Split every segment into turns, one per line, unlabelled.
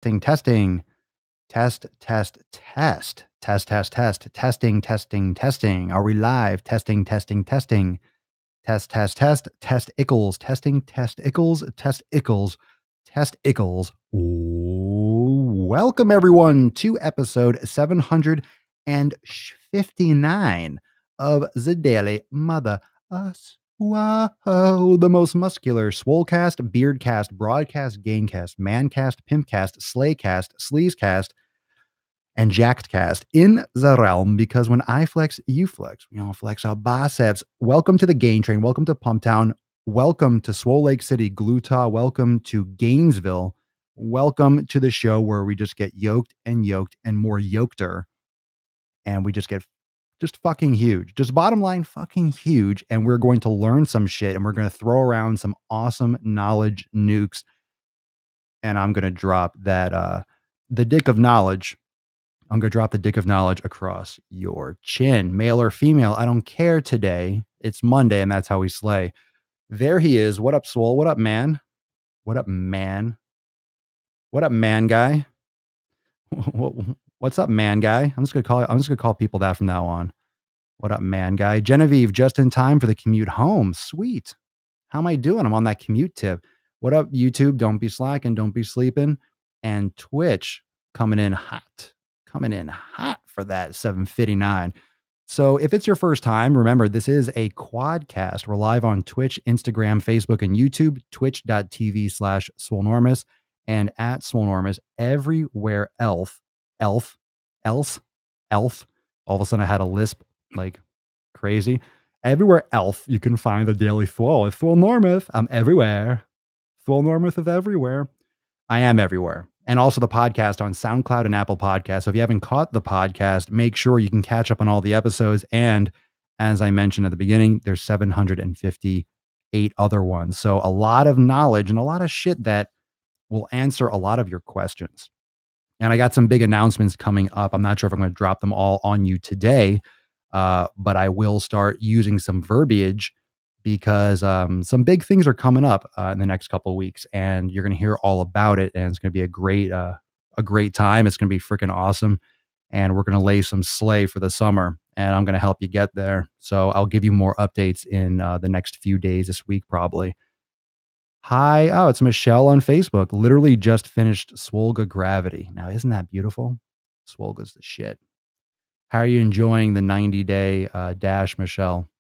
Testing. Test, test, test. Test, test, test. Testing, testing, testing. Are we live? Testing, testing, testing. Test, test, test. Test Ickles. Testing, test Ickles. Test Ickles. Test Ickles. Welcome everyone to episode 759 of the Daily Mother Us. Whoa, the most muscular Swolecast, Beardcast, Broadcast, Gamecast, Mancast, Pimpcast, Slaycast, Sleazecast, and Jackedcast in the realm, because when I flex, you flex. We all flex our biceps. Welcome to the Gain Train. Welcome to Pumptown. Welcome to Swole Lake City, Glutah. Welcome to Gainesville. Welcome to the show where we just get yoked and more yokeder. And we just get just fucking huge. Just bottom line, fucking huge. And we're going to learn some shit and we're going to throw around some awesome knowledge nukes. And I'm going to drop that, the dick of knowledge. I'm going to drop the dick of knowledge across your chin, male or female. I don't care today. It's Monday and that's how we slay. There he is. What up, Swole? What up, man? What up, man? What up, man guy? What's up, man guy? I'm just gonna call people that from now on. What up, man guy? Genevieve, just in time for the commute home. Sweet. How am I doing? I'm on that commute tip. What up, YouTube? Don't be slacking, don't be sleeping. And Twitch coming in hot for that 759. So if it's your first time, remember, this is a quadcast. We're live on Twitch, Instagram, Facebook, and YouTube, twitch.tv/Swolenormous and at Swolenormous everywhere else. All of a sudden I had a lisp like crazy. Everywhere else you can find the Daily Swole. It's Swolenormous. I'm everywhere. Swolenormous is everywhere. I am everywhere. And also the podcast on SoundCloud and Apple Podcasts. So if you haven't caught the podcast, make sure you can catch up on all the episodes. And as I mentioned at the beginning, there's 758 other ones. So a lot of knowledge and a lot of shit that will answer a lot of your questions. And I got some big announcements coming up. I'm not sure if I'm going to drop them all on you today, but I will start using some verbiage because some big things are coming up in the next couple of weeks, and you're going to hear all about it. And it's going to be a great time. It's going to be freaking awesome, and we're going to lay some slay for the summer. And I'm going to help you get there. So I'll give you more updates in the next few days this week, probably. Hi, oh, it's Michelle on Facebook. Literally just finished Swolga Gravity. Now, isn't that beautiful? Swolga's the shit. How are you enjoying the 90-day dash, Michelle?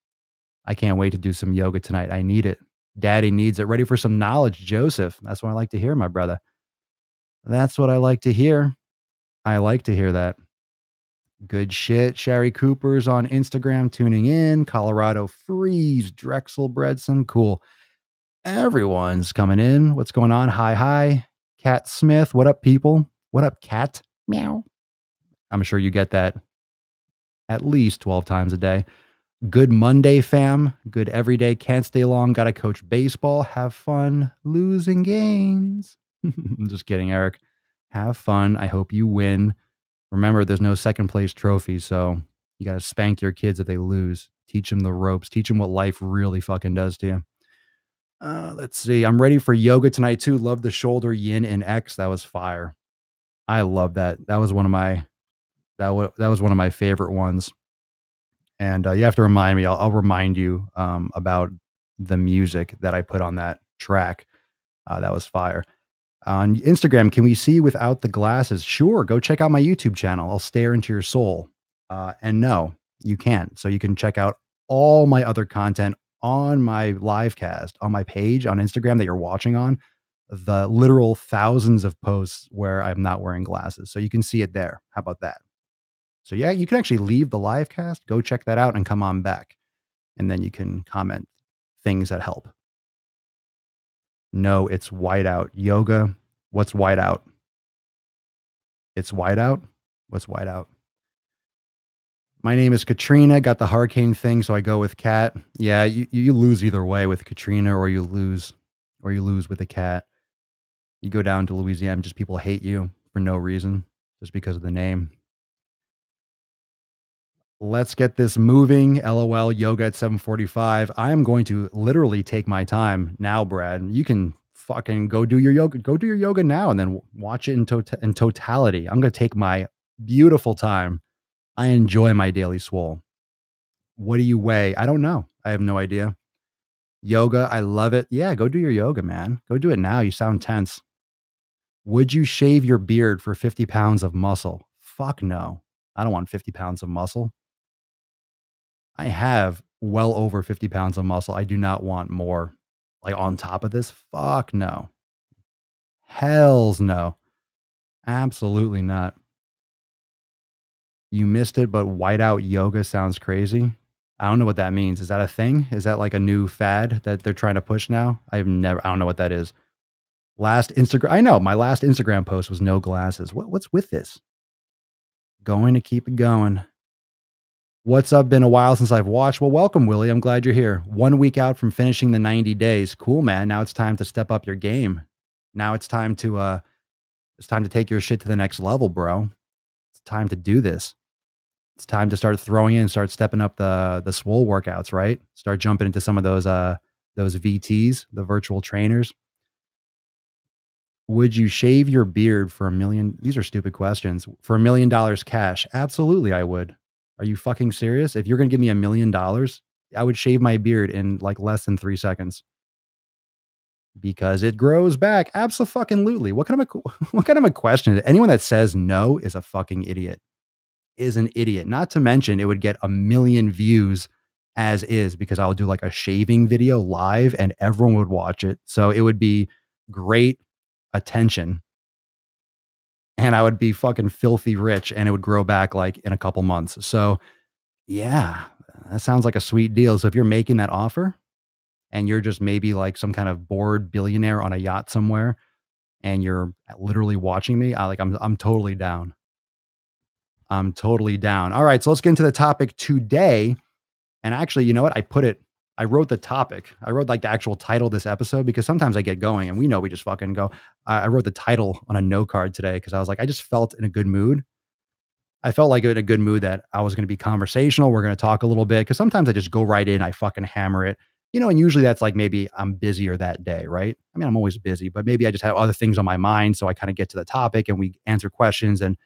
I can't wait to do some yoga tonight. I need it. Daddy needs it. Ready for some knowledge, Joseph. That's what I like to hear, my brother. That's what I like to hear. I like to hear that. Good shit. Sherry Cooper's on Instagram tuning in. Colorado Freeze. Drexel Bredson. Cool. Everyone's coming in. What's going on? Hi. Cat Smith. What up, people? What up, cat? Meow. I'm sure you get that at least 12 times a day. Good Monday, fam. Good every day. Can't stay long. Got to coach baseball. Have fun losing games. I'm just kidding, Eric. Have fun. I hope you win. Remember, there's no second place trophy, so you got to spank your kids if they lose. Teach them the ropes. Teach them what life really fucking does to you. Let's see. I'm ready for yoga tonight, too. Love the shoulder yin and X. That was fire. I love that. That was one of my favorite ones. And you have to remind me. I'll remind you about the music that I put on that track. That was fire. On Instagram, can we see without the glasses? Sure. Go check out my YouTube channel. I'll stare into your soul. And no, you can't. So you can check out all my other content on my live cast, on my page on Instagram that you're watching on. The literal thousands of posts where I'm not wearing glasses. So you can see it there. How about that? So yeah, you can actually leave the live cast, go check that out and come on back. And then you can comment things that help. No, it's whiteout. Yoga. What's whiteout? It's whiteout? What's whiteout? My name is Katrina. Got the hurricane thing, so I go with cat. Yeah, you lose either way with Katrina, or you lose with a cat. You go down to Louisiana, just people hate you for no reason, just because of the name. Let's get this moving. LOL, yoga at 7:45. I am going to literally take my time now, Brad. You can fucking go do your yoga. Go do your yoga now and then watch it in totality. I'm gonna take my beautiful time. I enjoy my daily swole. What do you weigh? I don't know. I have no idea. Yoga, I love it. Yeah, go do your yoga, man. Go do it now. You sound tense. Would you shave your beard for 50 pounds of muscle? Fuck no. I don't want 50 pounds of muscle. I have well over 50 pounds of muscle. I do not want more. Like on top of this? Fuck no. Hells no. Absolutely not. You missed it, but whiteout yoga sounds crazy. I don't know what that means. Is that a thing? Is that like a new fad that they're trying to push now? I don't know what that is. Last Instagram, I know my last Instagram post was no glasses. What's with this? Going to keep it going. What's up? Been a while since I've watched. Well, welcome, Willie. I'm glad you're here. 1 week out from finishing the 90 days. Cool, man. Now it's time to step up your game. Now it's time to take your shit to the next level, bro. It's time to do this. It's time to start throwing in, start stepping up the swole workouts, right? Start jumping into some of those VTs, the virtual trainers. Would you shave your beard for 1 million? These are stupid questions. For $1 million cash? Absolutely, I would. Are you fucking serious? If you're gonna give me $1 million, I would shave my beard in like less than 3 seconds because it grows back. Absolutely. What kind of a what kind of a question? Is it? Anyone that says no is a fucking idiot. Is an idiot. Not to mention, it would get a million views as is because I would do like a shaving video live and everyone would watch it. So it would be great attention and I would be fucking filthy rich and it would grow back like in a couple months. So, yeah, that sounds like a sweet deal. So if you're making that offer and you're just maybe like some kind of bored billionaire on a yacht somewhere and you're literally watching me, I'm totally down. I'm totally down. All right, so let's get into the topic today. And actually, you know what? I wrote the topic. I wrote like the actual title of this episode because sometimes I get going and we know we just fucking go. I wrote the title on a note card today because I was like, I just felt in a good mood. I felt like in a good mood that I was going to be conversational. We're going to talk a little bit because sometimes I just go right in, I fucking hammer it, and usually that's like maybe I'm busier that day, right? I mean, I'm always busy, but maybe I just have other things on my mind. So I kind of get to the topic and we answer questions and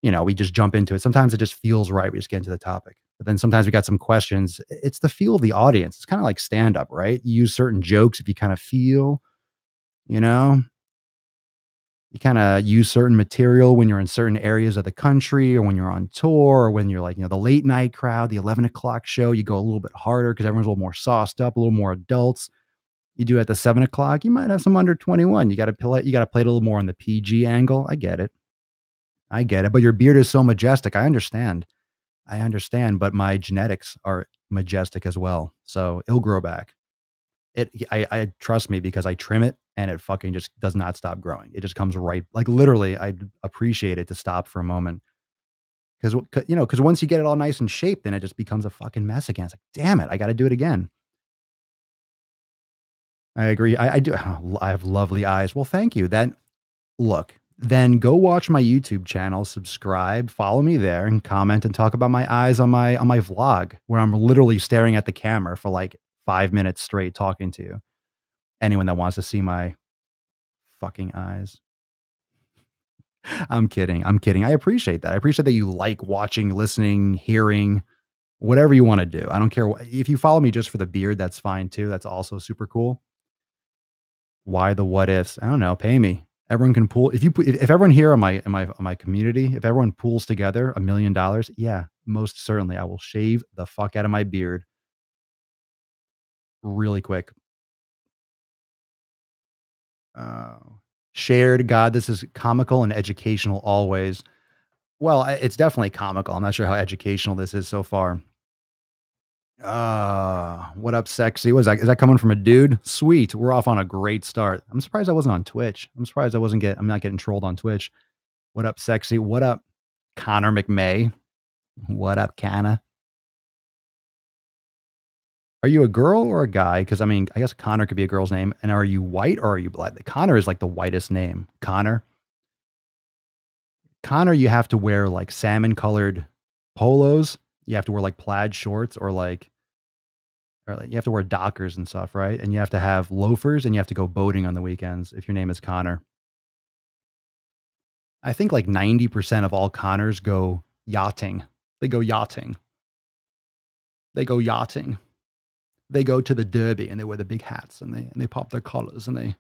we just jump into it. Sometimes it just feels right. We just get into the topic. But then sometimes we got some questions. It's the feel of the audience. It's kind of like stand up, right? You use certain jokes if you kind of feel, you know, you kind of use certain material when you're in certain areas of the country or when you're on tour or when you're like, the late night crowd, the 11 o'clock show, you go a little bit harder because everyone's a little more sauced up, a little more adults. You do at the 7 o'clock, you might have some under 21. You got to play it a little more on the PG angle. I get it. I get it. But your beard is so majestic. I understand. But my genetics are majestic as well, so it'll grow back. I trust me because I trim it and it fucking just does not stop growing. It just comes right, like literally. I'd appreciate it to stop for a moment because once you get it all nice and shaped, then it just becomes a fucking mess again. It's like, damn it, I got to do it again. I agree. I do. I have lovely eyes. Well, thank you. Look, then go watch my YouTube channel, subscribe, follow me there, and comment and talk about my eyes on my vlog, where I'm literally staring at the camera for like 5 minutes straight talking to you. Anyone that wants to see my fucking eyes. I'm kidding. I'm kidding. I appreciate that. I appreciate that you like watching, listening, hearing, whatever you want to do. I don't care if you follow me just for the beard, that's fine too. That's also super cool. Why the what ifs? I don't know. Pay me. Everyone can pool. If everyone here on my community, if everyone pools together $1 million, yeah, most certainly I will shave the fuck out of my beard really quick. Oh. Shared God, this is comical and educational always. Well, it's definitely comical. I'm not sure how educational this is so far. What up, sexy? What is that? Is that coming from a dude? Sweet. We're off on a great start. I'm surprised I wasn't on Twitch. I'm surprised I'm not getting trolled on Twitch. What up, sexy? What up, Connor McMay? What up, Canna? Are you a girl or a guy? Because I mean, I guess Connor could be a girl's name. And are you white or are you black? Connor is like the whitest name. Connor. Connor, you have to wear like salmon colored polos. You have to wear like plaid shorts or like or like you have to wear Dockers and stuff, right? And you have to have loafers and you have to go boating on the weekends if your name is Connor. I think like 90% of all Connors go yachting. They go yachting. They go yachting. They go to the Derby and they wear the big hats and they pop their collars and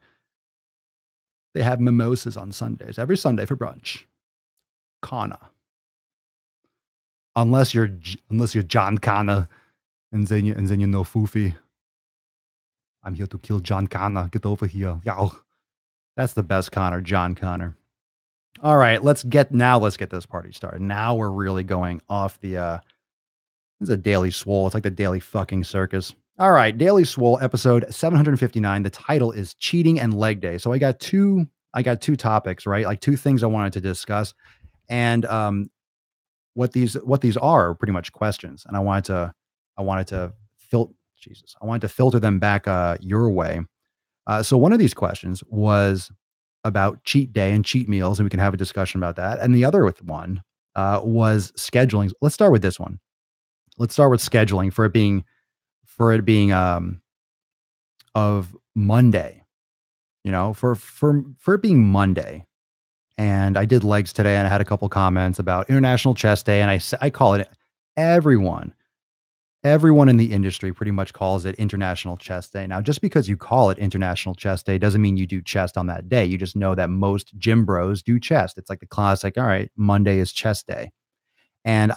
they have mimosas on Sundays. Every Sunday for brunch. Connor. Unless you're John Connor and then you know Foofy. I'm here to kill John Connor. Get over here. Yow. That's the best Connor, John Connor. All right, let's get this party started. Now we're really going off the this is a daily swole. It's like the daily fucking circus. All right, Daily Swole episode 759. The title is Cheating and Leg Day. So I got two topics, right? Like two things I wanted to discuss. And what these are pretty much questions. And I wanted to filter them back your way. So one of these questions was about cheat day and cheat meals, and we can have a discussion about that. And the other one was scheduling. Let's start with this one. Let's start with scheduling for it being of Monday. For it being Monday. And I did legs today, and I had a couple comments about International Chest Day, and I call it everyone. Everyone in the industry pretty much calls it International Chest Day. Now, just because you call it International Chest Day doesn't mean you do chest on that day. You just know that most gym bros do chest. It's like the classic, all right, Monday is chest day. And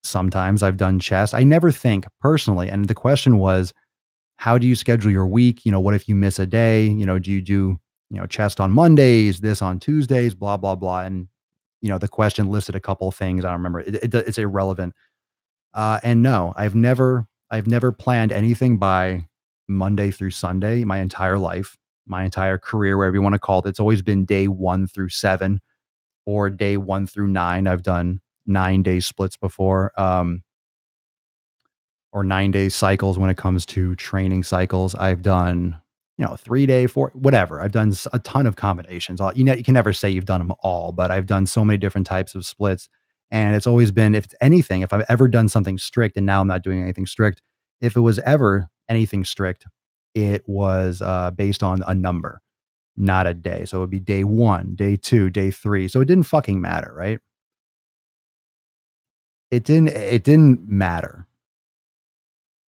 sometimes I've done chest. I never think personally. And the question was, how do you schedule your week? What if you miss a day? Do you do, chest on Mondays, this on Tuesdays, blah, blah, blah. And, the question listed a couple of things. I don't remember. It's irrelevant. And no, I've never planned anything by Monday through Sunday my entire life, my entire career, wherever you want to call it. It's always been day 1 through 7 or day 1 through 9. I've done 9-day splits before, or 9-day cycles when it comes to training cycles. I've done, 3-day, four, whatever. I've done a ton of combinations. You can never say you've done them all, but I've done so many different types of splits. And it's always been, if it's anything, if I've ever done something strict, and now I'm not doing anything strict, if it was ever anything strict, it was based on a number, not a day. So it would be day 1, day 2, day 3. So it didn't fucking matter, right? It didn't matter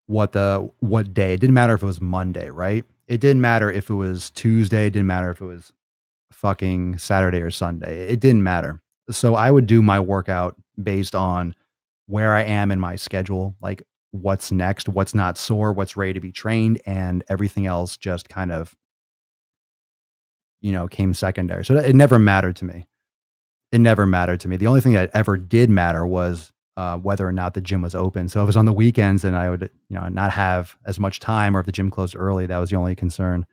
what day. It didn't matter if it was Monday, right? It didn't matter if it was Tuesday. It didn't matter if it was fucking Saturday or Sunday. It didn't matter. So I would do my workout based on where I am in my schedule, like what's next, what's not sore, what's ready to be trained, and everything else just kind of, came secondary. So it never mattered to me. It never mattered to me. The only thing that ever did matter was whether or not the gym was open. So if it was on the weekends and I would, not have as much time, or if the gym closed early, that was the only concern.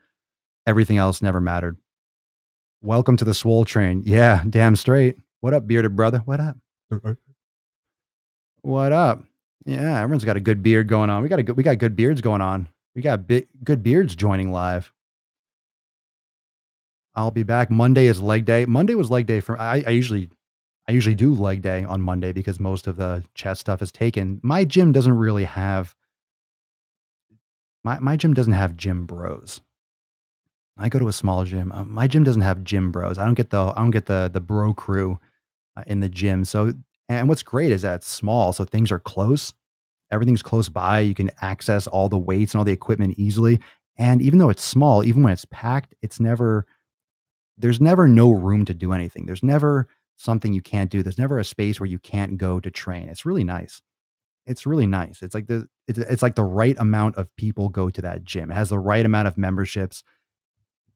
Everything else never mattered. Welcome to the Swole train. Yeah, damn straight. What up, bearded brother? What up? What up? Yeah, everyone's got a good beard going on. We got good beards going on. We got good beards joining live. I'll be back. Monday is leg day. Monday was leg day for I usually do leg day on Monday because most of the chest stuff is taken. My gym doesn't really have my gym doesn't have gym bros. I go to a small gym. My gym doesn't have gym bros. I don't get the bro crew in the gym. So, and what's great is that it's small, so things are close. Everything's close by. You can access all the weights and all the equipment easily. And even though it's small, even when it's packed, there's never no room to do anything. There's never something you can't do. There's never a space where you can't go to train. It's really nice. It's really nice. It's like the right amount of people go to that gym. It has the right amount of memberships.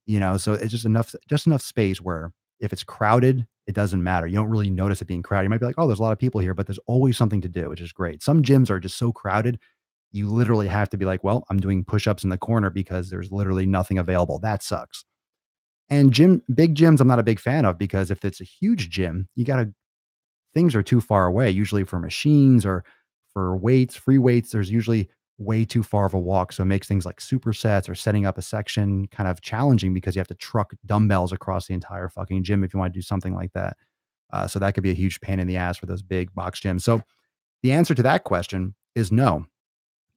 So it's just enough space where if it's crowded, it doesn't matter. You don't really notice it being crowded. You might be like, oh, there's a lot of people here, but there's always something to do, which is great. Some gyms are just so crowded, you literally have to be like, well, I'm doing push-ups in the corner because there's literally nothing available. That sucks. And big gyms, I'm not a big fan of, because if it's a huge gym, things are too far away, usually for machines or for weights, free weights. There's usually way too far of a walk. So it makes things like supersets or setting up a section kind of challenging, because you have to truck dumbbells across the entire fucking gym if you want to do something like that. So that could be a huge pain in the ass for those big box gyms. So the answer to that question is no.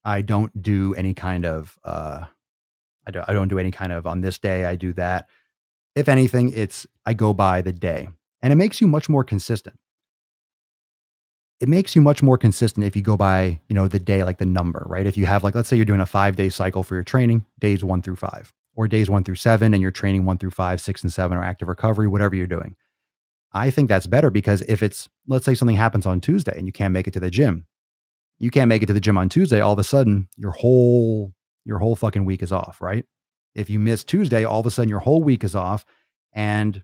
I don't do any kind of, I don't do any kind of on this day, I do that. If anything, it's I go by the day, and it makes you much more consistent. It makes you much more consistent if you go by, the day, like the number, right? If you have like, let's say you're doing a 5-day cycle for your training, days 1 through 5, or days 1 through 7, and you're training 1 through 5, 6, and 7, or active recovery, whatever you're doing. I think that's better because if it's, let's say something happens on Tuesday and you can't make it to the gym, you can't make it to the gym on Tuesday, all of a sudden your whole fucking week is off, right? If you miss Tuesday, all of a sudden your whole week is off. And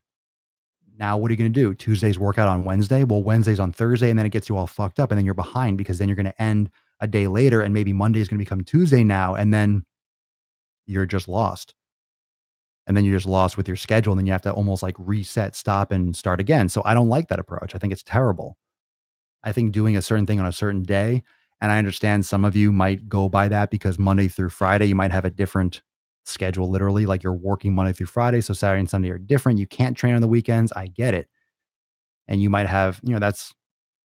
now what are you going to do? Tuesday's workout on Wednesday? Well, Wednesday's on Thursday, and then it gets you all fucked up, and then you're behind because then you're going to end a day later, and maybe Monday is going to become Tuesday now, and then you're just lost. And then you're just lost with your schedule, and then you have to almost like reset, stop, and start again. So I don't like that approach. I think it's terrible. I think doing a certain thing on a certain day, and I understand some of you might go by that because Monday through Friday, you might have a different schedule, literally, like you're working Monday through Friday. So Saturday and Sunday are different. You can't train on the weekends. I get it. And you might have, that's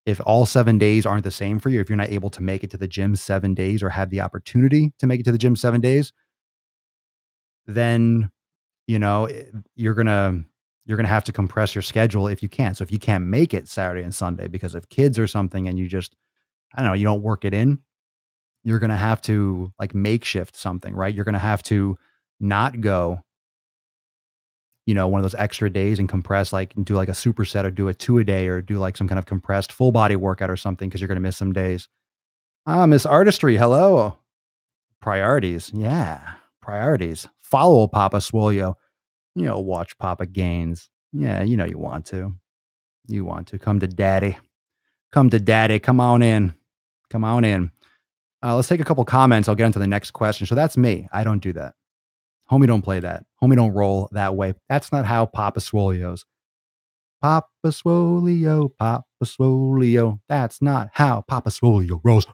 if all 7 days aren't the same for you, if you're not able to make it to the gym 7 days or have the opportunity to make it to the gym 7 days, then, you know, eh, you're going to, you're going to have to compress your schedule if you can. So if you can't make it Saturday and Sunday because of kids or something, and you just, I don't know, you don't work it in, you're going to have to like makeshift something, right? You're going to have to not go, one of those extra days and compress, like and do like a superset or do a 2 a day or do like some kind of compressed full body workout or something because you're going to miss some days. Ah, Miss Artistry. Hello. Priorities. Yeah. Priorities. Follow Papa Swolio. Watch Papa Gains. Yeah. You want to. You want to. Come to daddy. Come to daddy. Come on in. Come on in. Let's take a couple comments. I'll get into the next question. So that's me. I don't do that. Homie don't play that. Homie don't roll that way. That's not how Papa Swolio's. Papa Swolio, Papa Swolio. That's not how Papa Swolio rolls.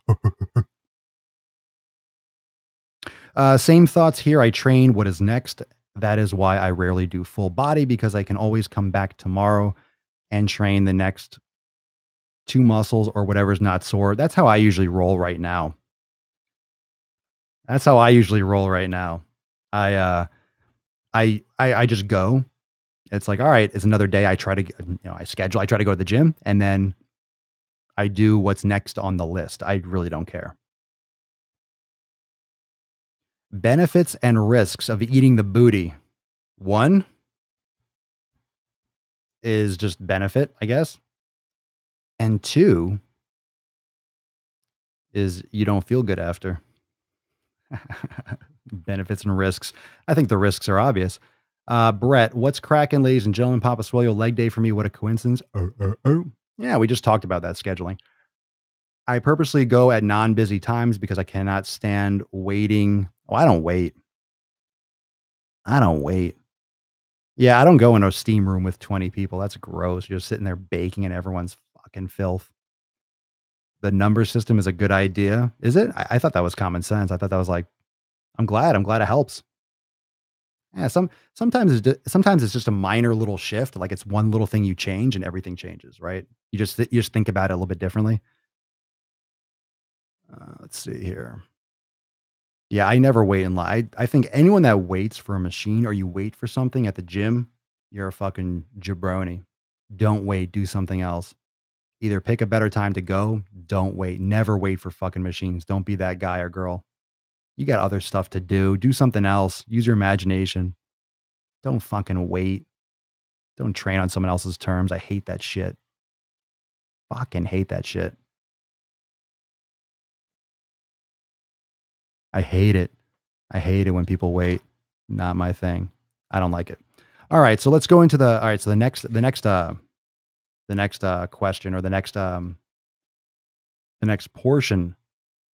Same thoughts here. I train what is next. That is why I rarely do full body because I can always come back tomorrow and train the next two muscles or whatever's not sore. That's how I usually roll right now. That's how I usually roll right now. I I just go. It's like, all right, it's another day. I try to, I schedule. I try to go to the gym, and then I do what's next on the list. I really don't care. Benefits and risks of eating the booty. One is just benefit, I guess. And two is you don't feel good after. Benefits and risks. I think the risks are obvious. Brett, what's cracking, ladies and gentlemen? Papa Swolio leg day for me. What a coincidence. Yeah, we just talked about that scheduling. I purposely go at non-busy times because I cannot stand waiting. Oh, I don't wait. I don't wait. Yeah, I don't go in a steam room with 20 people. That's gross. You're just sitting there baking and everyone's fucking filth. The number system is a good idea. Is it? I thought that was common sense. I thought that was like, I'm glad. I'm glad it helps. Yeah, sometimes it's just a minor little shift. Like it's one little thing you change and everything changes, right? You just think about it a little bit differently. Let's see here. Yeah, I never wait in line. I think anyone that waits for a machine or you wait for something at the gym, you're a fucking jabroni. Don't wait, do something else. Either pick a better time to go, don't wait. Never wait for fucking machines. Don't be that guy or girl. You got other stuff to do. Do something else. Use your imagination. Don't fucking wait. Don't train on someone else's terms. I hate that shit. Fucking hate that shit. I hate it. I hate it when people wait. Not my thing. I don't like it. All right, so let's go into the all right, so the next question or the next portion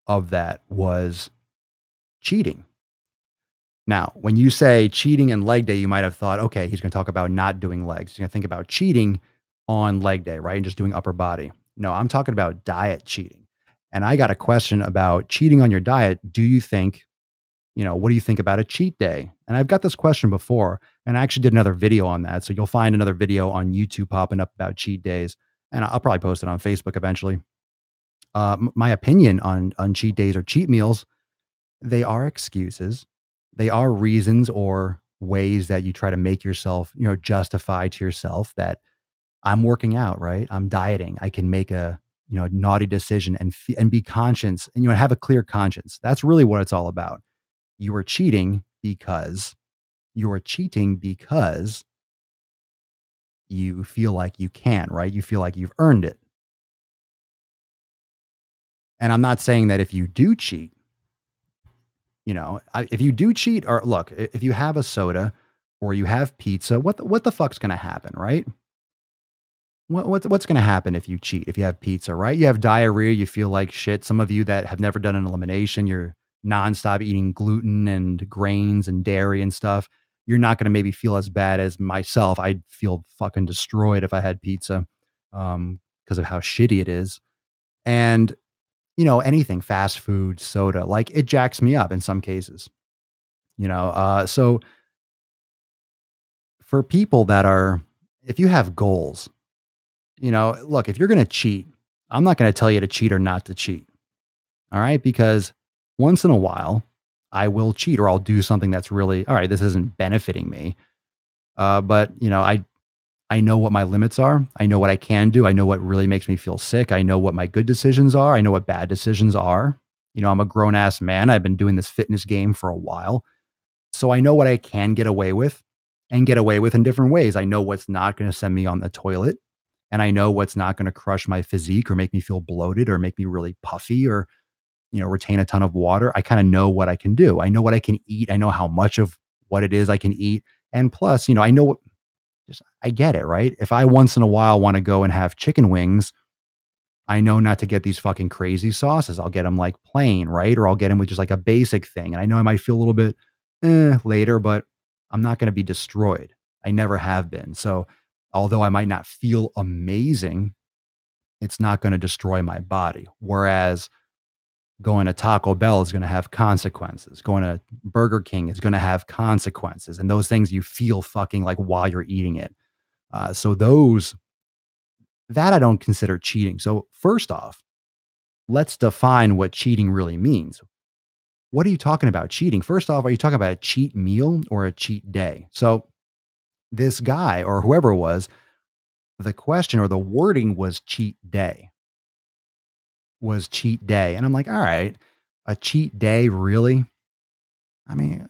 of that was cheating. Now, when you say cheating and leg day, you might have thought, okay, he's going to talk about not doing legs. He's going to think about cheating on leg day, right? And just doing upper body. No, I'm talking about diet cheating. And I got a question about cheating on your diet. Do you think, what do you think about a cheat day? And I've got this question before, and I actually did another video on that. So you'll find another video on YouTube popping up about cheat days, and I'll probably post it on Facebook eventually. My opinion on cheat days or cheat meals. They are excuses. They are reasons or ways that you try to make yourself, justify to yourself that I'm working out, right? I'm dieting. I can make a, naughty decision and be conscious and have a clear conscience. That's really what it's all about. You are cheating because you are cheating because you feel like you can, right? You feel like you've earned it. And I'm not saying that if you do cheat, if you do cheat or look, if you have a soda or you have pizza, what the fuck's going to happen, right? What's going to happen if you cheat? If you have pizza, right? You have diarrhea, you feel like shit. Some of you that have never done an elimination, you're nonstop eating gluten and grains and dairy and stuff. You're not going to maybe feel as bad as myself. I'd feel fucking destroyed if I had pizza, because of how shitty it is. And anything fast food, soda, like it jacks me up in some cases. So for people that are, if you have goals, look, if you're going to cheat, I'm not going to tell you to cheat or not to cheat. All right. Because once in a while, I will cheat or I'll do something that's really, all right, this isn't benefiting me. But, I know what my limits are. I know what I can do. I know what really makes me feel sick. I know what my good decisions are. I know what bad decisions are. I'm a grown ass man. I've been doing this fitness game for a while. So I know what I can get away with and get away with in different ways. I know what's not going to send me on the toilet. And I know what's not going to crush my physique or make me feel bloated or make me really puffy or, retain a ton of water. I kind of know what I can do. I know what I can eat. I know how much of what it is I can eat. And plus, I know what just I get it, right? If I once in a while want to go and have chicken wings, I know not to get these fucking crazy sauces. I'll get them like plain, right? Or I'll get them with just like a basic thing. And I know I might feel a little bit later, but I'm not going to be destroyed. I never have been. So although I might not feel amazing, it's not going to destroy my body. Whereas going to Taco Bell is going to have consequences. Going to Burger King is going to have consequences. And those things you feel fucking like while you're eating it. So those that I don't consider cheating. So first off, let's define what cheating really means. What are you talking about cheating? First off, are you talking about a cheat meal or a cheat day? So this guy or whoever it was, the question or the wording was cheat day. And I'm like, all right, a cheat day, really? I mean,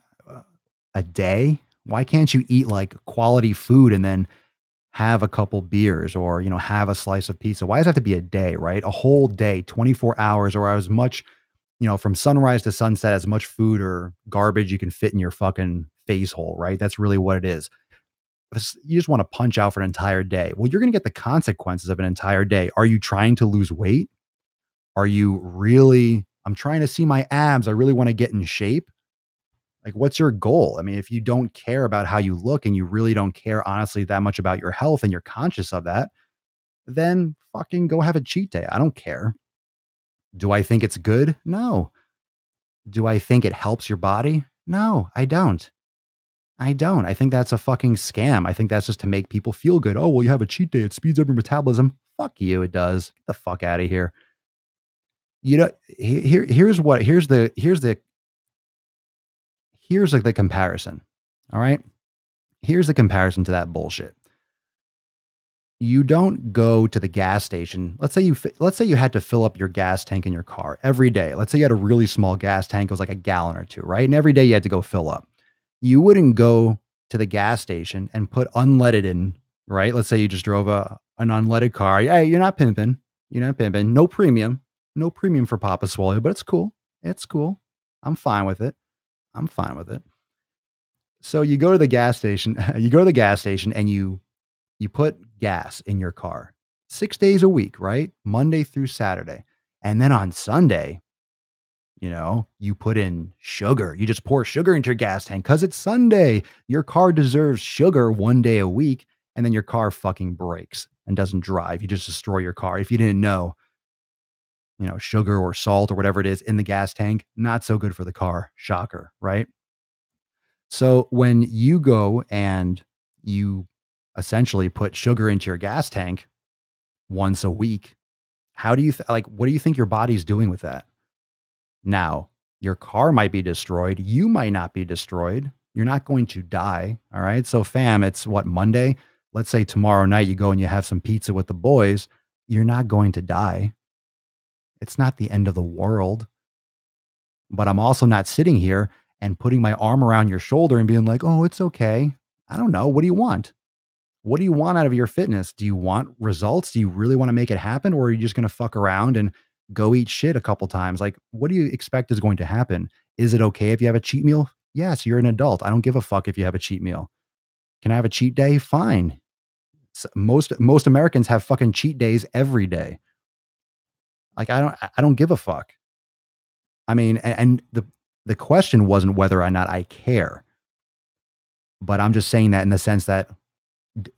a day? Why can't you eat like quality food and then have a couple beers or, have a slice of pizza? Why does it have to be a day, right? A whole day, 24 hours or as much, from sunrise to sunset, as much food or garbage you can fit in your fucking face hole, right? That's really what it is. You just want to punch out for an entire day. Well, you're going to get the consequences of an entire day. Are you trying to lose weight? Are you really, I'm trying to see my abs. I really want to get in shape. Like, what's your goal? I mean, if you don't care about how you look and you really don't care, honestly, that much about your health and you're conscious of that, then fucking go have a cheat day. I don't care. Do I think it's good? No. Do I think it helps your body? No, I don't. I don't. I think that's a fucking scam. I think that's just to make people feel good. Oh, well, you have a cheat day. It speeds up your metabolism. Fuck you. It does. Get the fuck out of here. Here's like the comparison. All right. Here's the comparison to that bullshit. You don't go to the gas station. Let's say you had to fill up your gas tank in your car every day. Let's say you had a really small gas tank, it was like a gallon or two, right? And every day you had to go fill up. You wouldn't go to the gas station and put unleaded in, right? Let's say you just drove an unleaded car. Hey, you're not pimping. You're not pimping. No premium. No premium for Papa Swole, but it's cool. It's cool. I'm fine with it. I'm fine with it. So you go to the gas station, you go to the gas station and you put gas in your car 6 days a week, right? Monday through Saturday. And then on Sunday, you put in sugar. You just pour sugar into your gas tank because it's Sunday. Your car deserves sugar 1 day a week. And then your car fucking breaks and doesn't drive. You just destroy your car. If you didn't know, sugar or salt or whatever it is in the gas tank, not so good for the car. Shocker, right? So when you go and you essentially put sugar into your gas tank once a week, how do you like what do you think your body's doing with that? Now, Your car might be destroyed. You might not be destroyed. You're not going to die. All right. So, fam, it's what, Monday? Let's say tomorrow night you go and you have some pizza with the boys. You're not going to die. It's not the end of the world. But I'm also not sitting here and putting my arm around your shoulder and being like, oh, it's okay. I don't know. What do you want? What do you want out of your fitness? Do you want results? Do you really want to make it happen? Or are you just going to fuck around and go eat shit a couple times? Like, what do you expect is going to happen? Is it okay if you have a cheat meal? Yes, you're an adult. I don't give a fuck if you have a cheat meal. Can I have a cheat day? Fine. Most Americans have fucking cheat days every day. Like I don't give a fuck. I mean, and the question wasn't whether or not I care, but I'm just saying that in the sense that,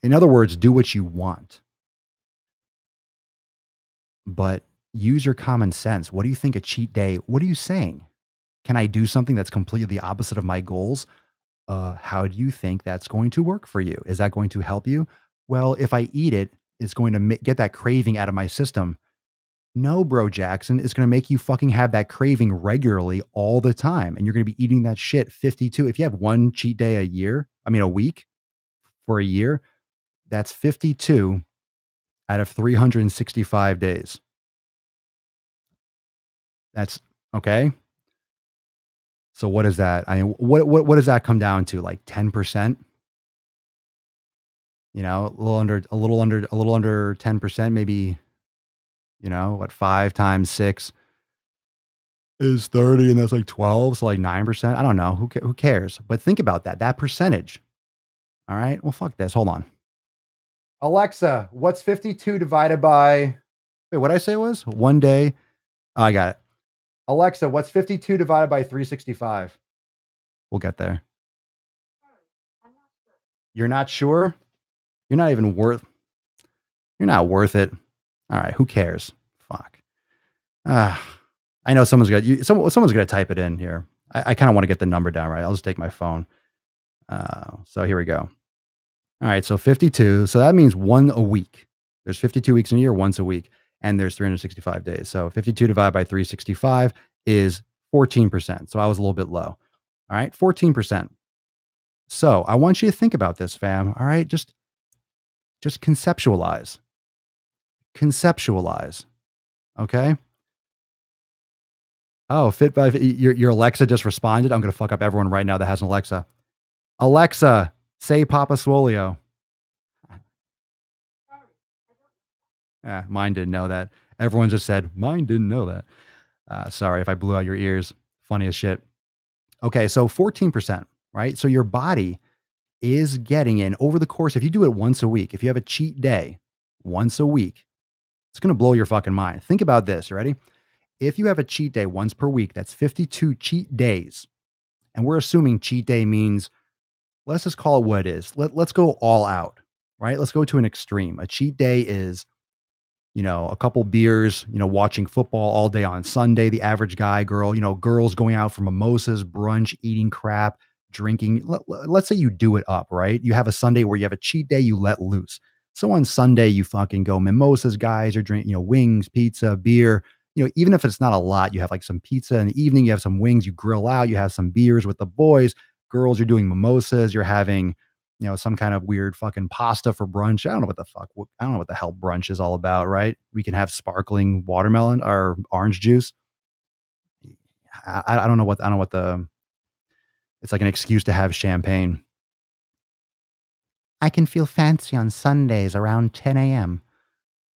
in other words, do what you want, but use your common sense. What do you think a cheat day? What are you saying? Can I do something that's completely the opposite of my goals? How do you think that's going to work for you? Is that going to help you? Well, if I eat it, it's going to get that craving out of my system. No, bro, Jackson, it's going to make you fucking have that craving regularly all the time. And you're going to be eating that shit 52. If you have one cheat day a year, I mean, a week for a year, that's 52 out of 365 days. That's okay. So what is that? I mean, what does that come down to? Like 10%? You know, a little under 10%, maybe, what, 5 times 6 is 30, and that's like 12, so like 9%. I don't know. Who cares? But think about that. That percentage. All right. Well, fuck this. Hold on. Alexa, what's 52 divided by, wait, what I say was one day? Oh, I got it. Alexa, what's 52 divided by 365? We'll get there. You're not sure? You're not even worth you're not worth it. All right, who cares? Fuck. Ah, I know someone's gonna type it in here. I kind of want to get the number down, right? I'll just take my phone. So here we go. All right, so 52. So that means one a week. There's 52 weeks in a year, once a week, and there's 365 days. So 52 divided by 365 is 14%. So I was a little bit low. All right, 14%. So I want you to think about this, fam. All right, just conceptualize. Conceptualize. Okay. Oh, fit by your Alexa just responded. I'm gonna fuck up everyone right now that has an Alexa. Alexa, say Papa Swolio. Yeah, mine didn't know that. Everyone just said mine didn't know that. Sorry if I blew out your ears. Funny as shit. Okay, so 14%, right? So your body is getting in over the course. If you do it once a week, if you have a cheat day once a week, it's gonna blow your fucking mind. Think about this. You ready? If you have a cheat day once per week, that's 52 cheat days. And we're assuming cheat day means, let's just call it what it is. Let's go all out, right? Let's go to an extreme. A cheat day is, a couple beers, watching football all day on Sunday, the average guy, girl, girls going out for mimosas, brunch, eating crap, drinking. Let's say you do it up, right? You have a Sunday where you have a cheat day, you let loose. So on Sunday, you fucking go mimosas, guys, or drink, wings, pizza, beer. Even if it's not a lot, you have like some pizza in the evening, you have some wings, you grill out, you have some beers with the boys, girls, you're doing mimosas, you're having, some kind of weird fucking pasta for brunch. I don't know what the fuck. I don't know what the hell brunch is all about, right? We can have sparkling watermelon or orange juice. I don't know what it's like an excuse to have champagne. I can feel fancy on Sundays around 10 a.m.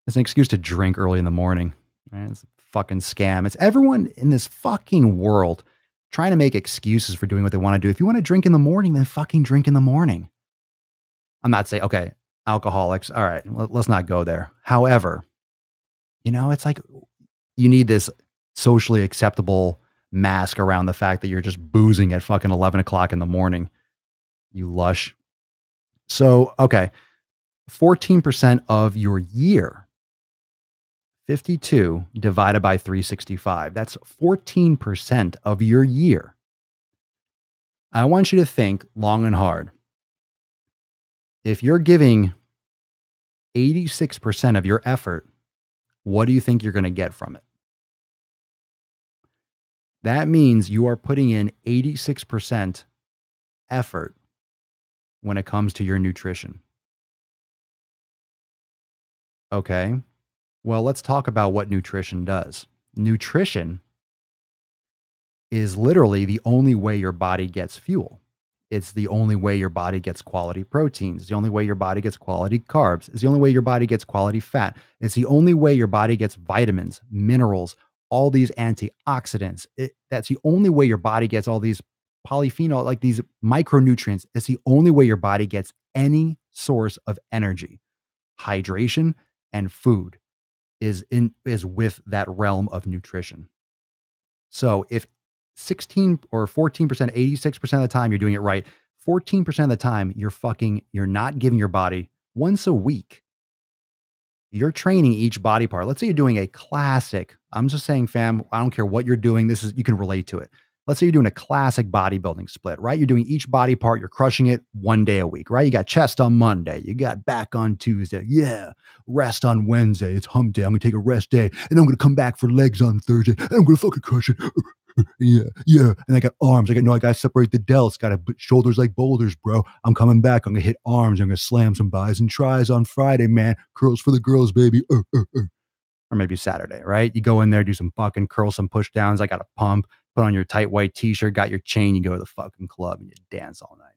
It's an excuse to drink early in the morning. Right? It's a fucking scam. It's everyone in this fucking world trying to make excuses for doing what they want to do. If you want to drink in the morning, then fucking drink in the morning. I'm not saying, okay, alcoholics. All right, let's not go there. However, it's like you need this socially acceptable mask around the fact that you're just boozing at fucking 11 o'clock in the morning. You lush. So, okay, 14% of your year, 52 divided by 365. That's 14% of your year. I want you to think long and hard. If you're giving 86% of your effort, what do you think you're going to get from it? That means you are putting in 86% effort when it comes to your nutrition. Okay. Well, let's talk about what nutrition does. Nutrition is literally the only way your body gets fuel. It's the only way your body gets quality proteins. It's the only way your body gets quality carbs. It's the only way your body gets quality fat. It's the only way your body gets vitamins, minerals, all these antioxidants. That's the only way your body gets all these polyphenol, like these micronutrients. It's the only way your body gets any source of energy. Hydration and food is with that realm of nutrition. So if 16 or 14%, 86% of the time you're doing it right, 14% of the time you're not giving your body once a week. You're training each body part. Let's say you're doing a classic. I'm just saying, fam, I don't care what you're doing. This is you can relate to it. Let's say you're doing a classic bodybuilding split, right? You're doing each body part, you're crushing it one day a week, right? You got chest on Monday, you got back on Tuesday. Yeah. Rest on Wednesday. It's hump day. I'm gonna take a rest day. And I'm gonna come back for legs on Thursday. And I'm gonna fucking crush it. Yeah, yeah. And I got arms. I gotta separate the delts. Got to put shoulders like boulders, bro. I'm coming back. I'm gonna hit arms. I'm gonna slam some buys and tries on Friday, man. Curls for the girls, baby. Or maybe Saturday, right? You go in there, do some fucking curl, some push downs. I got a pump. Put on your tight white t-shirt. Got your chain. You go to the fucking club and you dance all night.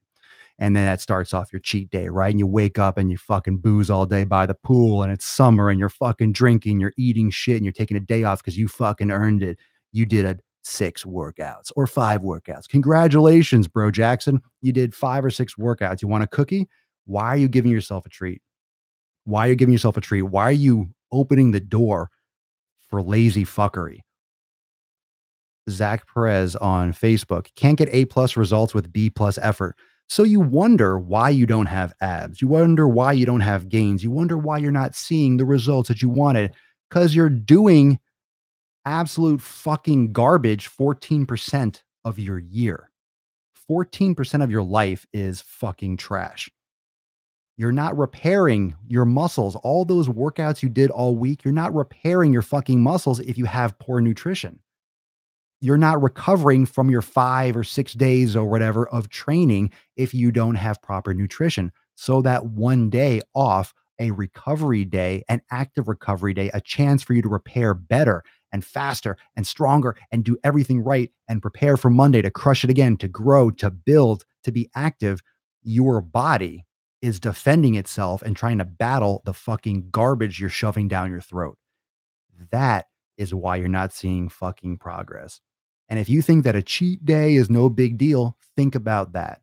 And then that starts off your cheat day, right? And you wake up and you fucking booze all day by the pool and it's summer and you're fucking drinking, you're eating shit and you're taking a day off because you fucking earned it. You did a 6 workouts or 5 workouts. Congratulations, bro Jackson. You did 5 or 6 workouts. You want a cookie? Why are you giving yourself a treat? Why are you giving yourself a treat? Why are you opening the door for lazy fuckery? Zach Perez on Facebook can't get A+ results with B+ effort. So you wonder why you don't have abs. You wonder why you don't have gains. You wonder why you're not seeing the results that you wanted because you're doing absolute fucking garbage 14% of your year. 14% of your life is fucking trash. You're not repairing your muscles. All those workouts you did all week, you're not repairing your fucking muscles if you have poor nutrition. You're not recovering from your 5 or 6 days or whatever of training if you don't have proper nutrition. So that one day off, a recovery day, an active recovery day, a chance for you to repair better and faster and stronger and do everything right and prepare for Monday to crush it again, to grow, to build, to be active. Your body is defending itself and trying to battle the fucking garbage you're shoving down your throat. That is why you're not seeing fucking progress. And if you think that a cheat day is no big deal, think about that.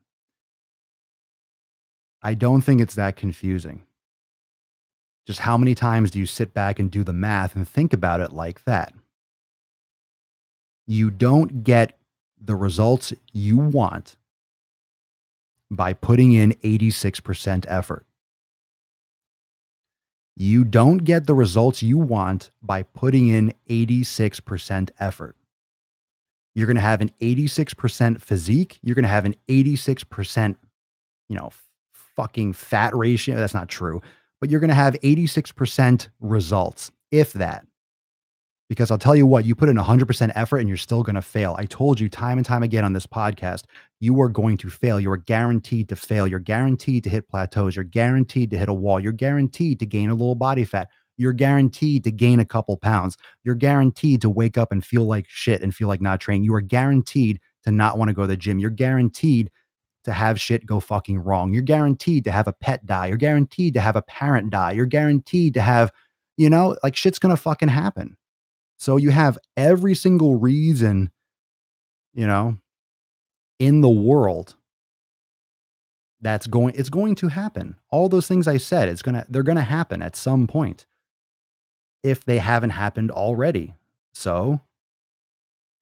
I don't think it's that confusing. Just how many times do you sit back and do the math and think about it like that? You don't get the results you want by putting in 86% effort. You don't get the results you want by putting in 86% effort. You're going to have an 86% physique. You're going to have an 86%, you know, fucking fat ratio. That's not true, but you're going to have 86% results, if that. Because I'll tell you what, you put in 100% effort and you're still going to fail. I told you time and time again on this podcast, you are going to fail. You are guaranteed to fail. You're guaranteed to hit plateaus. You're guaranteed to hit a wall. You're guaranteed to gain a little body fat. You're guaranteed to gain a couple pounds. You're guaranteed to wake up and feel like shit and feel like not training. You are guaranteed to not want to go to the gym. You're guaranteed to have shit go fucking wrong. You're guaranteed to have a pet die. You're guaranteed to have a parent die. You're guaranteed to have, like shit's going to fucking happen. So you have every single reason, you know, in the world it's going to happen. All those things I said, they're going to happen at some point if they haven't happened already. So,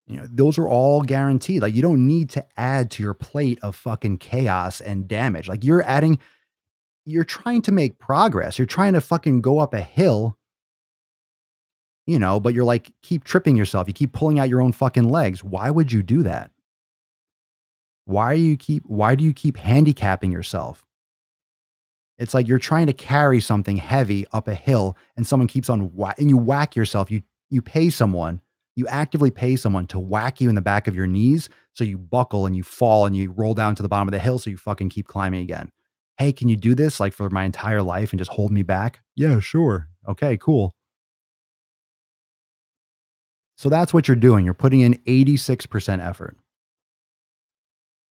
those are all guaranteed. Like you don't need to add to your plate of fucking chaos and damage. Like you're trying to make progress. You're trying to fucking go up a hill, but you're like, keep tripping yourself. You keep pulling out your own fucking legs. Why would you do that? Why do you keep handicapping yourself? It's like you're trying to carry something heavy up a hill and someone keeps on and you whack yourself. You pay someone You actively pay someone to whack you in the back of your knees so you buckle and you fall and you roll down to the bottom of the hill so you fucking keep climbing again. Hey, can you do this like for my entire life and just hold me back? Yeah, sure. Okay, cool. So that's what you're doing. You're putting in 86% effort.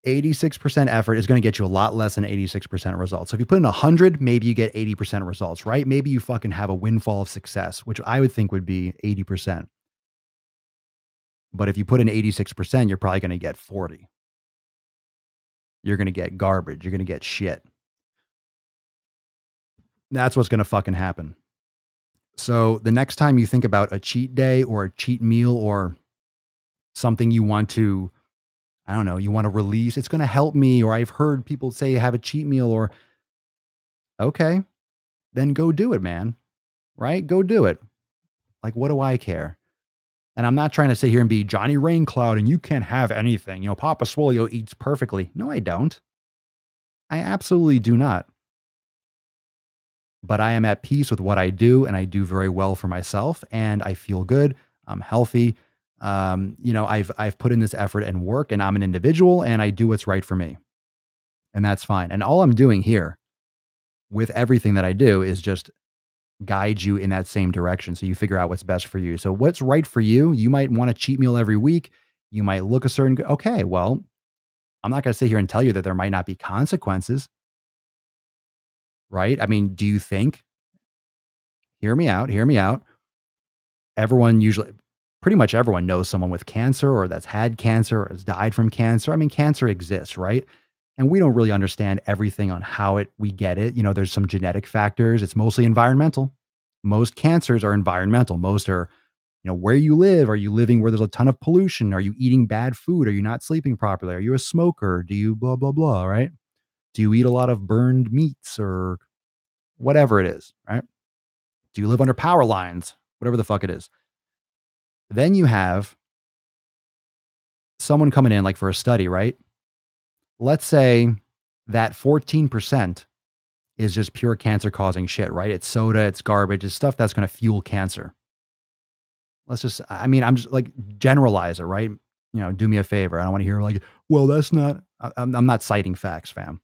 86% effort is going to get you a lot less than 86% results. So if you put in 100, maybe you get 80% results, right? Maybe you fucking have a windfall of success, which I would think would be 80%. But if you put in 86%, you're probably going to get 40. You're going to get garbage. You're going to get shit. That's what's going to fucking happen. So the next time you think about a cheat day or a cheat meal or something you want to, I don't know, you want to release, it's going to help me. Or I've heard people say have a cheat meal or, okay, then go do it, man. Right? Go do it. Like, what do I care? And I'm not trying to sit here and be Johnny Raincloud and you can't have anything. You know, Papa Swolio eats perfectly. No, I don't. I absolutely do not. But I am at peace with what I do and I do very well for myself and I feel good. I'm healthy. I've put in this effort and work and I'm an individual and I do what's right for me. And that's fine. And all I'm doing here with everything that I do is just guide you in that same direction so you figure out what's best for you. So what's right for you? You might want a cheat meal every week. You might look a certain okay, well, I'm not going to sit here and tell you that there might not be consequences, right? I mean, do you think hear me out. Everyone usually pretty much everyone knows someone with cancer or that's had cancer or has died from cancer. I mean, cancer exists, right? And we don't really understand everything on how we get it. You know, there's some genetic factors. It's mostly environmental. Most cancers are environmental. Most are, where you live. Are you living where there's a ton of pollution? Are you eating bad food? Are you not sleeping properly? Are you a smoker? Do you blah, blah, blah, right? Do you eat a lot of burned meats or whatever it is, right? Do you live under power lines? Whatever the fuck it is. Then you have someone coming in like for a study, right? Let's say that 14% is just pure cancer causing shit, right? It's soda, it's garbage, it's stuff that's going to fuel cancer. I'm just like generalize it, right? Do me a favor. I don't want to hear like, well, that's not, I'm not citing facts, fam.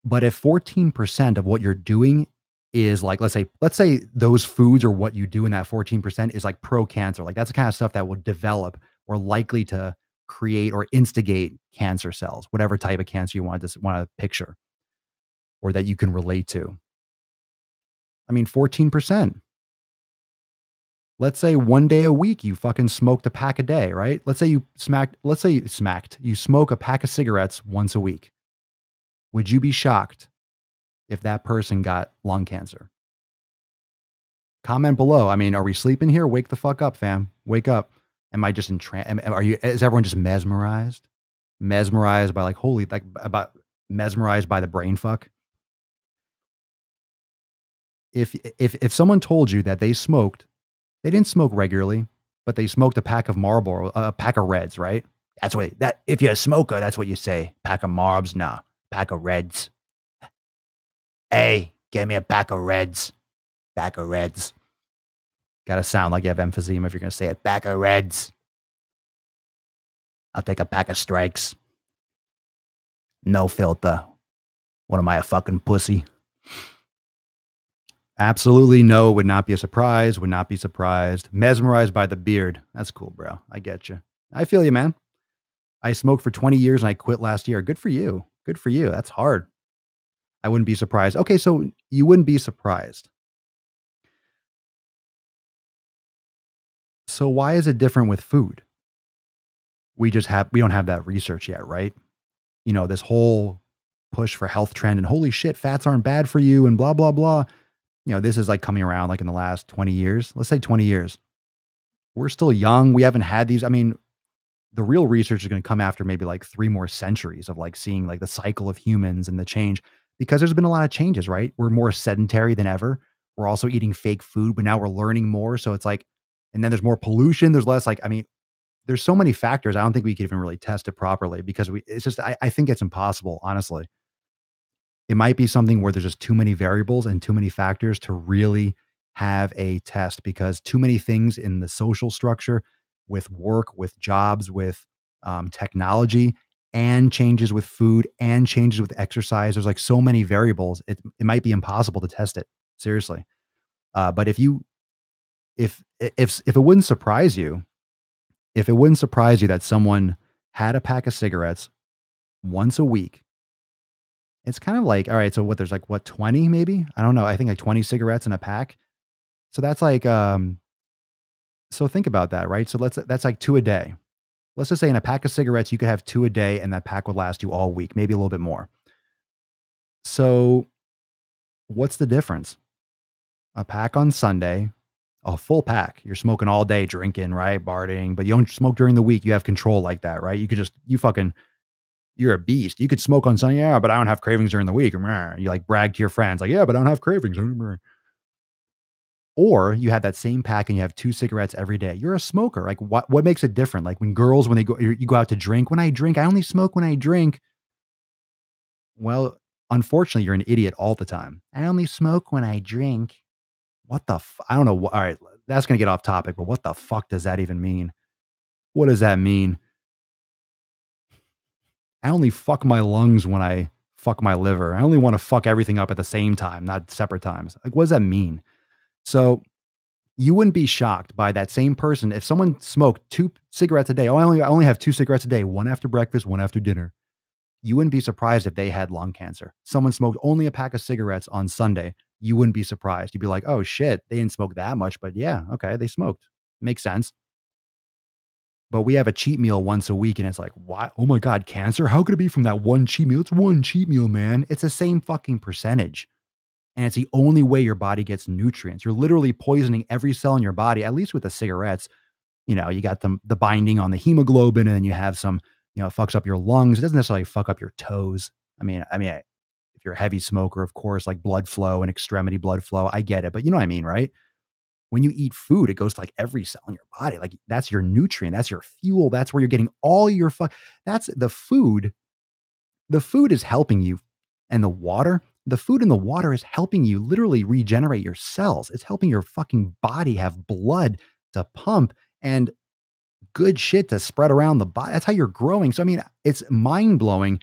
But if 14% of what you're doing is like, let's say those foods or what you do in that 14% is like pro cancer, like that's the kind of stuff that will develop or likely to create or instigate cancer cells, whatever type of cancer you want to picture or that you can relate to. I mean, 14%. Let's say one day a week you fucking smoked a pack a day, right? You smoke a pack of cigarettes once a week. Would you be shocked if that person got lung cancer? Comment below. I mean, are we sleeping here? Wake the fuck up, fam. Wake up. Am I just is everyone just mesmerized? Mesmerized by like, holy, like about mesmerized by the brain fuck? If someone told you that they didn't smoke regularly, but they smoked a pack of Marlboro, a pack of Reds, right? If you're a smoker, that's what you say. Pack of Marbs, nah, pack of Reds. Hey, give me a pack of Reds. Pack of Reds. Got to sound like you have emphysema if you're going to say it. Pack of Reds. I'll take a pack of Strikes. No filter. What am I, a fucking pussy? Absolutely no, would not be a surprise, would not be surprised. Mesmerized by the beard. That's cool, bro. I get you. I feel you, man. I smoked for 20 years and I quit last year. Good for you. Good for you. That's hard. I wouldn't be surprised. Okay, so you wouldn't be surprised. So why is it different with food? We don't have that research yet, right? This whole push for health trend and holy shit, fats aren't bad for you and blah blah blah. This is like coming around like in the last 20 years. Let's say 20 years. We're still young. We haven't had these. I mean, the real research is going to come after maybe like 3 more centuries of like seeing like the cycle of humans and the change because there's been a lot of changes, right? We're more sedentary than ever. We're also eating fake food, but now we're learning more. So it's like, and then there's more pollution. There's less like, I mean, there's so many factors. I don't think we could even really test it properly because it's just, I think it's impossible, honestly. It might be something where there's just too many variables and too many factors to really have a test because too many things in the social structure with work, with jobs, with technology, and changes with food and changes with exercise. There's like so many variables. It might be impossible to test it seriously. But if it wouldn't surprise you, if it wouldn't surprise you that someone had a pack of cigarettes once a week, it's kind of like, all right, so what, there's like what, 20 maybe? I don't know. I think like 20 cigarettes in a pack. So that's like so think about that, right? So that's like 2 a day. Let's just say in a pack of cigarettes, you could have 2 a day and that pack would last you all week, maybe a little bit more. So what's the difference? A pack on Sunday, a full pack. You're smoking all day, drinking, right? Partying, but you don't smoke during the week. You have control like that, right? You could just, you're a beast. You could smoke on Sunday, yeah, but I don't have cravings during the week. You like brag to your friends, like, yeah, but I don't have cravings. Or you have that same pack and you have 2 cigarettes every day. You're a smoker. Like what makes it different? Like when girls, when they go, you go out to drink. When I drink, I only smoke when I drink. Well, unfortunately, you're an idiot all the time. I only smoke when I drink. What the I don't know. All right, that's gonna get off topic, but what the fuck does that even mean? What does that mean? I only fuck my lungs when I fuck my liver. I only want to fuck everything up at the same time, not separate times. Like, what does that mean? So you wouldn't be shocked by that same person if someone smoked 2 cigarettes a day. Oh, I only have 2 cigarettes a day, one after breakfast, one after dinner. You wouldn't be surprised if they had lung cancer. Someone smoked only a pack of cigarettes on Sunday. You wouldn't be surprised. You'd be like, "Oh shit, they didn't smoke that much, but yeah, okay, they smoked. Makes sense." But we have a cheat meal once a week and it's like, "What? Oh my god, cancer? How could it be from that one cheat meal? It's one cheat meal, man." It's the same fucking percentage. And it's the only way your body gets nutrients. You're literally poisoning every cell in your body, at least with the cigarettes. You got the binding on the hemoglobin, and then you have some, it fucks up your lungs. It doesn't necessarily fuck up your toes. If you're a heavy smoker, of course, like blood flow and extremity blood flow, I get it. But you know what I mean, right? When you eat food, it goes to like every cell in your body. Like that's your nutrient, that's your fuel, that's where you're getting all your that's the food. The food is helping you, and the food and the water is helping you literally regenerate your cells. It's helping your fucking body have blood to pump and good shit to spread around the body. That's how you're growing. So, I mean, it's mind blowing.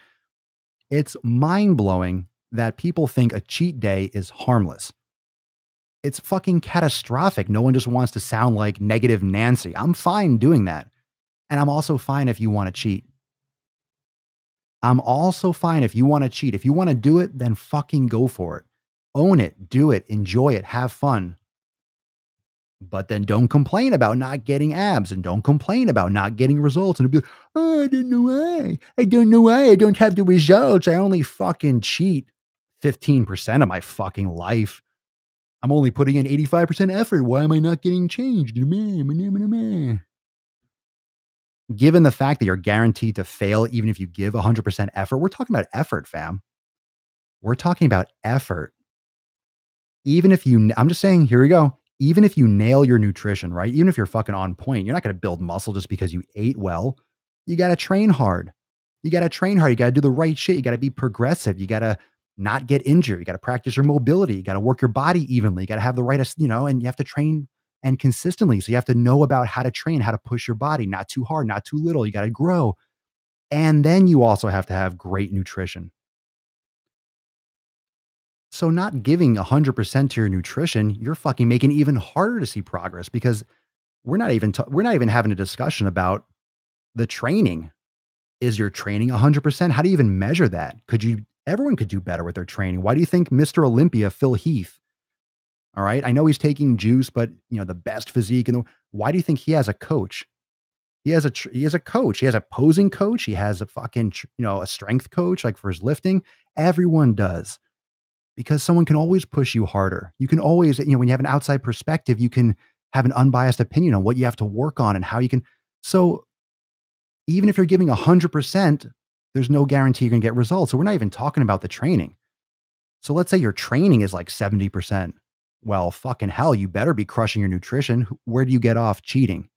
It's mind blowing that people think a cheat day is harmless. It's fucking catastrophic. No one just wants to sound like negative Nancy. I'm fine doing that. And I'm also fine if you want to cheat. I'm also fine if you want to cheat. If you want to do it, then fucking go for it. Own it, do it, enjoy it, have fun. But then don't complain about not getting abs and don't complain about not getting results. And be like, oh, I don't know why. I don't know why I don't have the results. I only fucking cheat 15% of my fucking life. I'm only putting in 85% effort. Why am I not getting changed? Given the fact that you're guaranteed to fail, even if you give 100% effort, we're talking about effort, fam. We're talking about effort. Even if I'm just saying, here we go. Even if you nail your nutrition, right? Even if you're fucking on point, you're not going to build muscle just because you ate well. You got to train hard. You got to train hard. You got to do the right shit. You got to be progressive. You got to not get injured. You got to practice your mobility. You got to work your body evenly. You got to have the right, and you have to train and consistently. So you have to know about how to train, how to push your body, not too hard, not too little. You got to grow. And then you also have to have great nutrition. So not giving 100% to your nutrition, you're fucking making it even harder to see progress because we're not even having a discussion about the training. Is your training 100%? How do you even measure that? Everyone could do better with their training. Why do you think Mr. Olympia, Phil Heath, all right? I know he's taking juice, but the best physique why do you think he has a coach? He has a coach. He has a posing coach. He has a fucking, a strength coach like for his lifting. Everyone does. Because someone can always push you harder. You can always, when you have an outside perspective, you can have an unbiased opinion on what you have to work on and how you can. So even if you're giving 100%, there's no guarantee you're going to get results. So we're not even talking about the training. So let's say your training is like 70%. Well, fucking hell, you better be crushing your nutrition. Where do you get off cheating?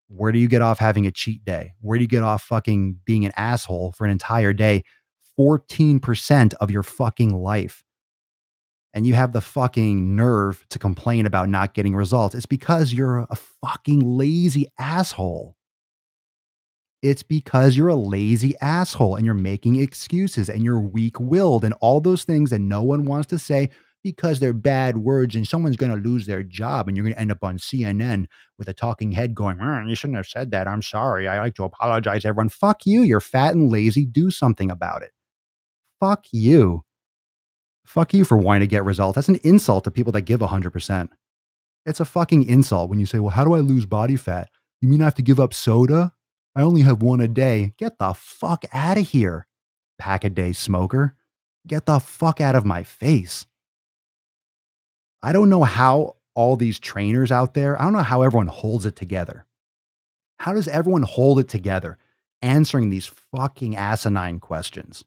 Where do you get off having a cheat day? Where do you get off fucking being an asshole for an entire day? 14% of your fucking life. and you have the fucking nerve to complain about not getting results, it's because you're a fucking lazy asshole. It's because you're a lazy asshole and you're making excuses and you're weak willed and all those things that no one wants to say because they're bad words and someone's going to lose their job and you're going to end up on CNN with a talking head going, "You shouldn't have said that. I'm sorry. I like to apologize, everyone." Fuck you. You're fat and lazy. Do something about it. Fuck you. Fuck you for wanting to get results. That's an insult to people that give 100%. It's a fucking insult when you say, "Well, how do I lose body fat? You mean I have to give up soda? I only have one a day." Get the fuck out of here, pack a day smoker. Get the fuck out of my face. I don't know how all these trainers out there, I don't know how everyone holds it together. How does everyone hold it together answering these fucking asinine questions?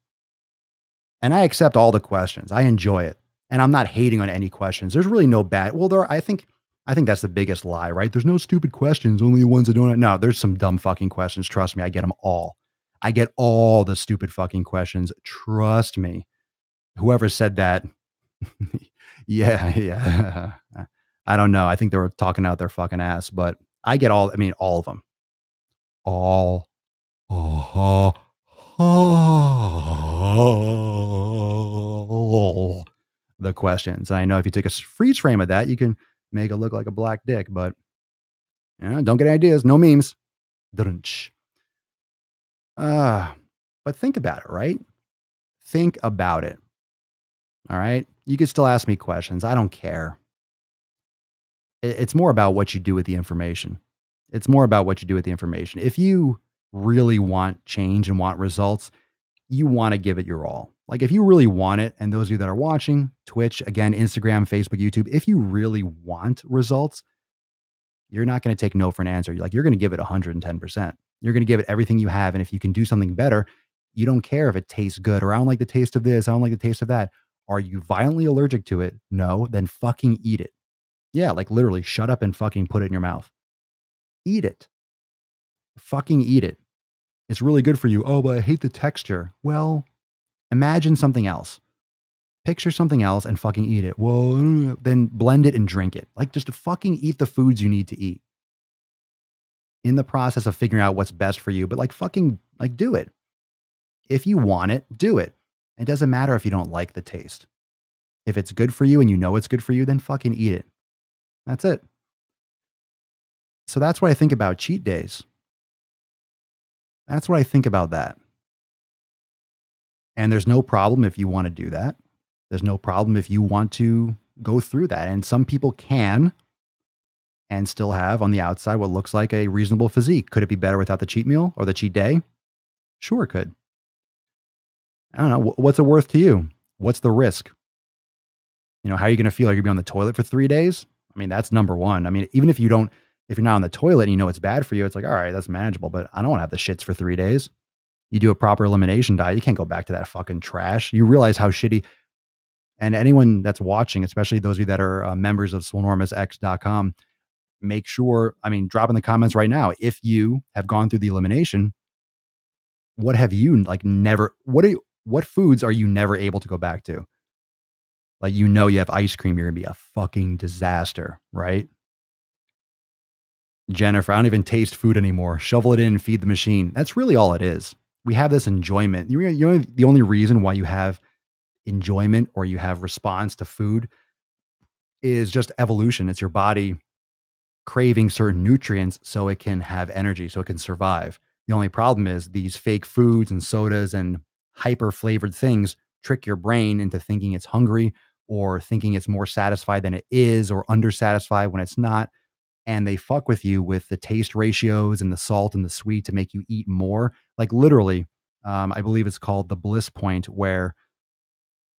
And I accept all the questions. I enjoy it. And I'm not hating on any questions. There's really no bad. Well, I think that's the biggest lie, right? There's no stupid questions, only the ones that don't. No, there's some dumb fucking questions. Trust me, I get them all. I get all the stupid fucking questions. Trust me. Whoever said that, yeah, yeah. I don't know. I think they were talking out their fucking ass, but I get all, I mean, all of them. All, all, all the questions. I know if you take a freeze frame of that, you can make it look like a black dick, but don't get ideas. No memes. Dun-ch. Uh, but think about it, right? Think about it. All right. You can still ask me questions. I don't care. It's more about what you do with the information. It's more about what you do with the information. If you really want change and want results, you want to give it your all. Like if you really want it, and those of you that are watching Twitch, again, Instagram, Facebook, YouTube, if you really want results, you're not going to take no for an answer. You're going to give it 110%. You're going to give it everything you have. And if you can do something better, you don't care if it tastes good or I don't like the taste of this. I don't like the taste of that. Are you violently allergic to it? No, then fucking eat it. Yeah, like literally shut up and fucking put it in your mouth. Eat it. Fucking eat it. It's really good for you. Oh, but I hate the texture. Well, imagine something else. Picture something else and fucking eat it. Well, then blend it and drink it. Like just fucking eat the foods you need to eat in the process of figuring out what's best for you. But like fucking like do it. If you want it, do it. It doesn't matter if you don't like the taste. If it's good for you and you know it's good for you, then fucking eat it. That's it. So that's what I think about cheat days. That's what I think about that. And there's no problem if you want to do that. There's no problem if you want to go through that. And some people can and still have on the outside what looks like a reasonable physique. Could it be better without the cheat meal or the cheat day? Sure, it could. I don't know. What's it worth to you? What's the risk? How are you going to feel? Are you going to be on the toilet for 3 days? I mean, that's number one. I mean, even if if you're not on the toilet and you know it's bad for you, it's like, all right, that's manageable, but I don't want to have the shits for 3 days. You do a proper elimination diet, you can't go back to that fucking trash. You realize how shitty. And anyone that's watching, especially those of you that are members of swolenormousx.com, make sure, I mean, drop in the comments right now. If you have gone through the elimination, what have you like never, what foods are you never able to go back to? Like, you have ice cream, you're gonna be a fucking disaster, right? Jennifer, I don't even taste food anymore. Shovel it in and feed the machine. That's really all it is. We have this enjoyment. The only reason why you have enjoyment or you have response to food is just evolution. It's your body craving certain nutrients so it can have energy, so it can survive. The only problem is these fake foods and sodas and hyper flavored things trick your brain into thinking it's hungry or thinking it's more satisfied than it is or undersatisfied when it's not. And they fuck with you with the taste ratios and the salt and the sweet to make you eat more. Like literally, I believe it's called the bliss point, where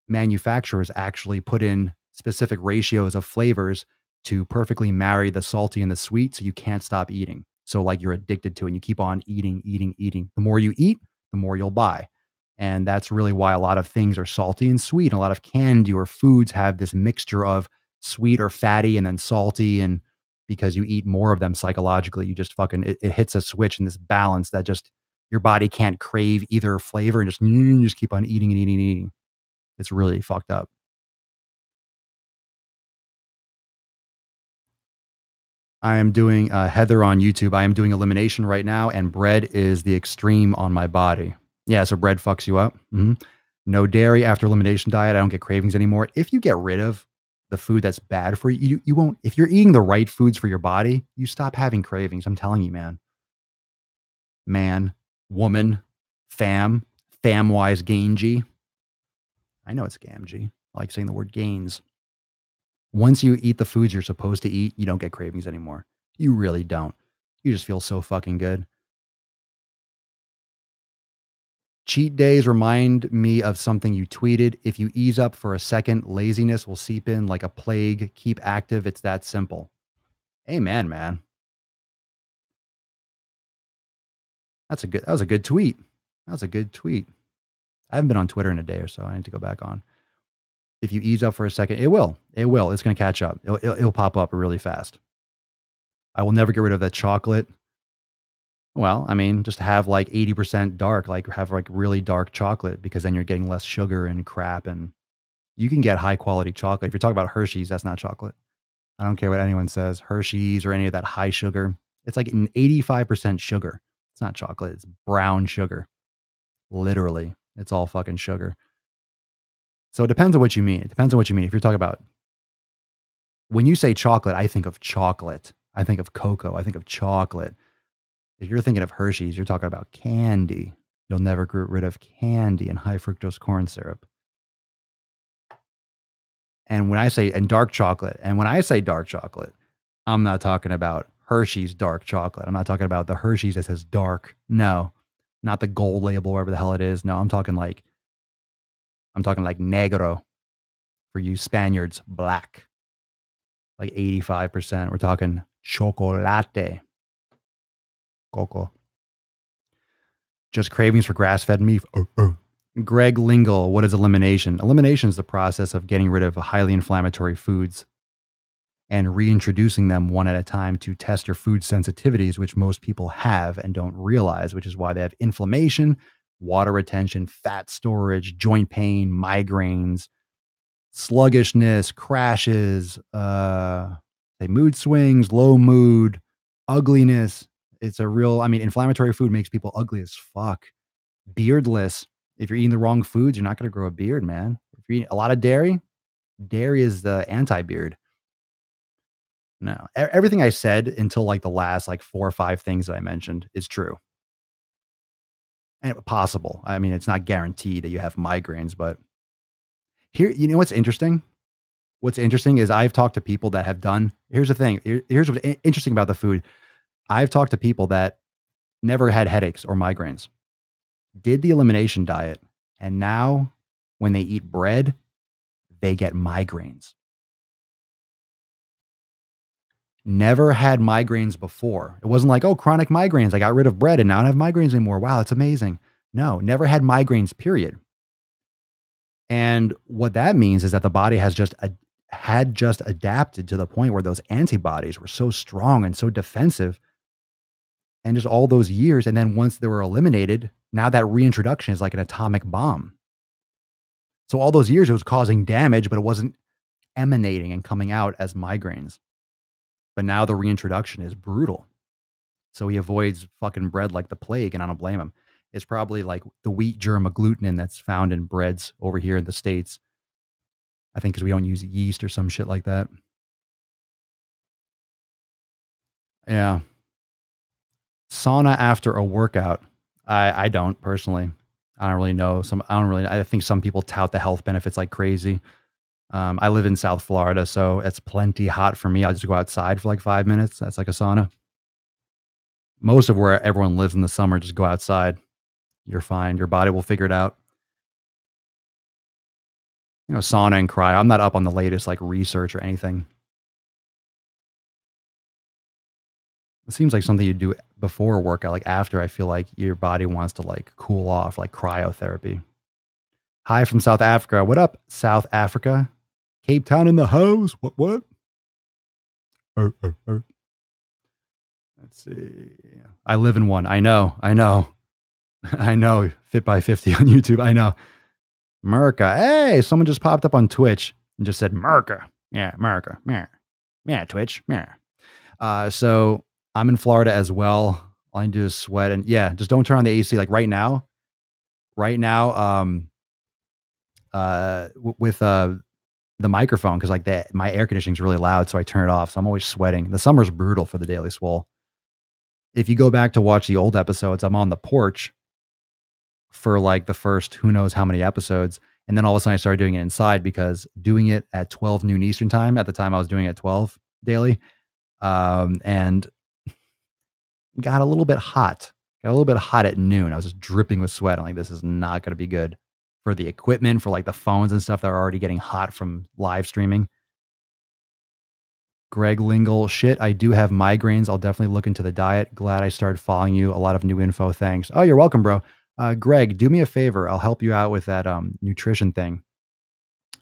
manufacturers actually put in specific ratios of flavors to perfectly marry the salty and the sweet so you can't stop eating. So like you're addicted to it and you keep on eating, eating, eating. The more you eat, the more you'll buy. And that's really why a lot of things are salty and sweet. And a lot of candy or foods have this mixture of sweet or fatty and then salty. And because you eat more of them psychologically, you just fucking, it hits a switch in this balance that just your body can't crave either flavor and just keep on eating and eating and eating. It's really fucked up. I am doing Heather on YouTube. I am doing elimination right now, and bread is the extreme on my body. Yeah, so bread fucks you up. No dairy after elimination diet. I don't get cravings anymore. If you get rid of the food that's bad for you, you won't. If you're eating the right foods for your body, you stop having cravings. I'm telling you, man, woman, fam wise, Gangy. I know it's Gamgee. I like saying the word gains. Once you eat the foods you're supposed to eat, you don't get cravings anymore. You really don't. You just feel so fucking good. Cheat days remind me of something you tweeted. If you ease up for a second, laziness will seep in like a plague. Keep active. It's that simple. Amen, man. That was a good tweet. That was a good tweet. I haven't been on Twitter in a day or so. I need to go back on. If you ease up for a second, it will. It will. It's going to catch up. It'll pop up really fast. I will never get rid of that chocolate. Well, I mean, just have like 80% dark, like have like really dark chocolate because then you're getting less sugar and crap. And you can get high quality chocolate. If you're talking about Hershey's, that's not chocolate. I don't care what anyone says. Hershey's or any of that high sugar. It's like an 85% sugar. It's not chocolate. It's brown sugar. Literally. It's all fucking sugar. So it depends on what you mean. It depends on what you mean. If you're talking about when you say chocolate, I think of chocolate. I think of cocoa. I think of chocolate. If you're thinking of Hershey's, you're talking about candy. You'll never get rid of candy and high fructose corn syrup. And when I say dark chocolate, I'm not talking about Hershey's dark chocolate. I'm not talking about the Hershey's that says dark. No, not the gold label, whatever the hell it is. No, I'm talking like negro for you Spaniards, black, like 85%. We're talking chocolate, cocoa. Just cravings for grass-fed meat. Greg Lingle, what is elimination? Elimination is the process of getting rid of highly inflammatory foods and reintroducing them one at a time to test your food sensitivities, which most people have and don't realize, which is why they have inflammation, water retention, fat storage, joint pain, migraines, sluggishness, crashes, mood swings, low mood, ugliness. It's a real, I mean, inflammatory food makes people ugly as fuck. Beardless. If you're eating the wrong foods, you're not going to grow a beard, man. If you're eating a lot of dairy, dairy is the anti-beard. No, everything I said until like the last like 4 or 5 things that I mentioned is true and possible. I mean, it's not guaranteed that you have migraines, but here, you know what's interesting? What's interesting is I've talked to people that have done. Here's the thing. Here's what's interesting about the food. I've talked to people that never had headaches or migraines, did the elimination diet, and now when they eat bread, they get migraines. Never had migraines before. It wasn't like, oh, chronic migraines. I got rid of bread and now I don't have migraines anymore. Wow, that's amazing. No, never had migraines, period. And what that means is that the body had just adapted to the point where those antibodies were so strong and so defensive and just all those years. And then once they were eliminated, now that reintroduction is like an atomic bomb. So all those years it was causing damage, but it wasn't emanating and coming out as migraines. But now the reintroduction is brutal. So he avoids fucking bread like the plague, and I don't blame him. It's probably like the wheat germ agglutinin that's found in breads over here in the States. I think because we don't use yeast or some shit like that. Yeah. Sauna after a workout. I don't personally. I don't really know. I think some people tout the health benefits like crazy. I live in South Florida, so it's plenty hot for me. I'll just go outside for like 5 minutes. That's like a sauna. Most of where everyone lives in the summer, just go outside. You're fine. Your body will figure it out. You know, sauna and cryo. I'm not up on the latest like research or anything. It seems like something you do before a workout. Like after, I feel like your body wants to like cool off, like cryotherapy. Hi from South Africa. What up, South Africa? Cape Town in the house. What? Let's see. I live in one. I know. I know. Fit by 50 on YouTube. I know. America. Hey, someone just popped up on Twitch and just said, America. Yeah, America. Yeah. Yeah, Twitch. Yeah. So I'm in Florida as well. All I do is sweat and yeah, just don't turn on the AC. Like right now, with the microphone, because like that, my air conditioning is really loud, so I turn it off. So I'm always sweating. The summer's brutal for the Daily Swole. If you go back to watch the old episodes, I'm on the porch for like the first who knows how many episodes. And then all of a sudden I started doing it inside because doing it at 12 noon Eastern time, at the time I was doing it at 12 daily, and got a little bit hot. Got a little bit hot at noon. I was just dripping with sweat. I'm like, this is not going to be good for the equipment, for like the phones and stuff that are already getting hot from live streaming. Greg Lingle, shit, I do have migraines. I'll definitely look into the diet. Glad I started following you. A lot of new info. Thanks. Oh, you're welcome, bro. Greg, do me a favor. I'll help you out with that nutrition thing.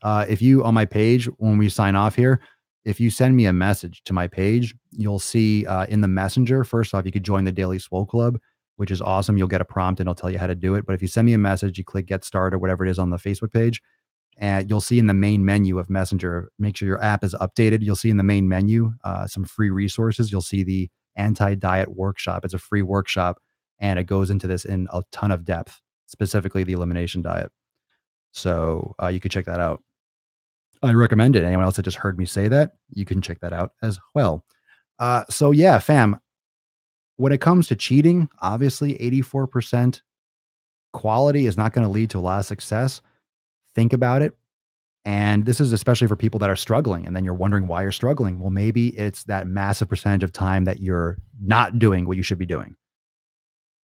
If you on my page when we sign off here, if you send me a message to my page, you'll see in the messenger. First off, you could join the Daily Swole Club, which is awesome. You'll get a prompt and it'll tell you how to do it. But if you send me a message, you click Get Started or whatever it is on the Facebook page, and you'll see in the main menu of Messenger, make sure your app is updated. You'll see in the main menu some free resources. You'll see the anti-diet workshop. It's a free workshop, and it goes into this in a ton of depth, specifically the elimination diet. So you could check that out. I recommend it. Anyone else that just heard me say that, you can check that out as well. So yeah, fam, when it comes to cheating, obviously 84% quality is not going to lead to a lot of success. Think about it. And this is especially for people that are struggling and then you're wondering why you're struggling. Well, maybe it's that massive percentage of time that you're not doing what you should be doing.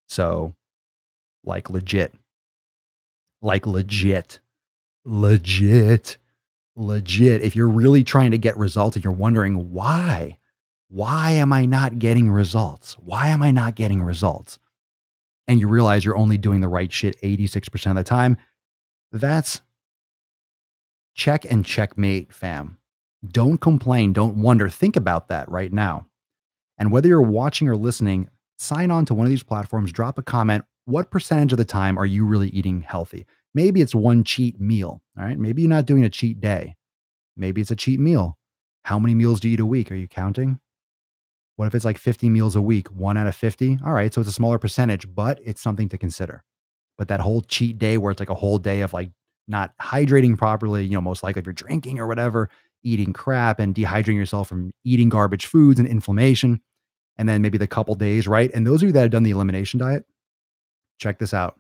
So, like like legit, legit, legit. If you're really trying to get results and you're wondering why am I not getting results? Why am I not getting results? And you realize you're only doing the right shit 86% of the time. That's check and checkmate, fam. Don't complain. Don't wonder. Think about that right now. And whether you're watching or listening, sign on to one of these platforms, drop a comment. What percentage of the time are you really eating healthy? Maybe it's one cheat meal. All right. Maybe you're not doing a cheat day. Maybe it's a cheat meal. How many meals do you eat a week? Are you counting? What if it's like 50 meals a week, 1 out of 50? All right. So it's a smaller percentage, but it's something to consider. But that whole cheat day where it's like a whole day of like not hydrating properly, most likely if you're drinking or whatever, eating crap and dehydrating yourself from eating garbage foods and inflammation. And then maybe the couple days, right? And those of you that have done the elimination diet, check this out.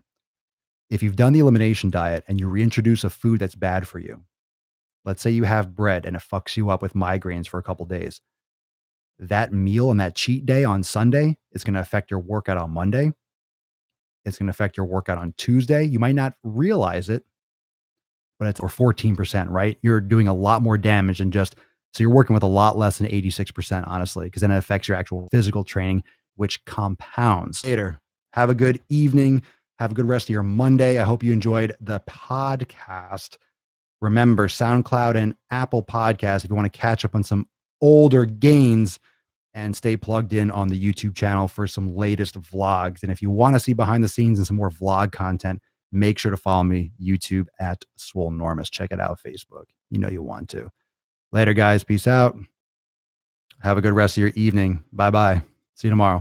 If you've done the elimination diet and you reintroduce a food that's bad for you, let's say you have bread and it fucks you up with migraines for a couple days. That meal and that cheat day on Sunday is going to affect your workout on Monday. It's going to affect your workout on Tuesday. You might not realize it, but it's or 14%, right? You're doing a lot more damage than just, so you're working with a lot less than 86%, honestly, because then it affects your actual physical training, which compounds. Later. Have a good evening. Have a good rest of your Monday. I hope you enjoyed the podcast. Remember, SoundCloud and Apple Podcasts, if you want to catch up on some older gains, and stay plugged in on the YouTube channel for some latest vlogs. And if you want to see behind the scenes and some more vlog content, make sure to follow me YouTube at Swolenormous. Check it out, Facebook. You know you want to. Later, guys. Peace out. Have a good rest of your evening. Bye-bye. See you tomorrow.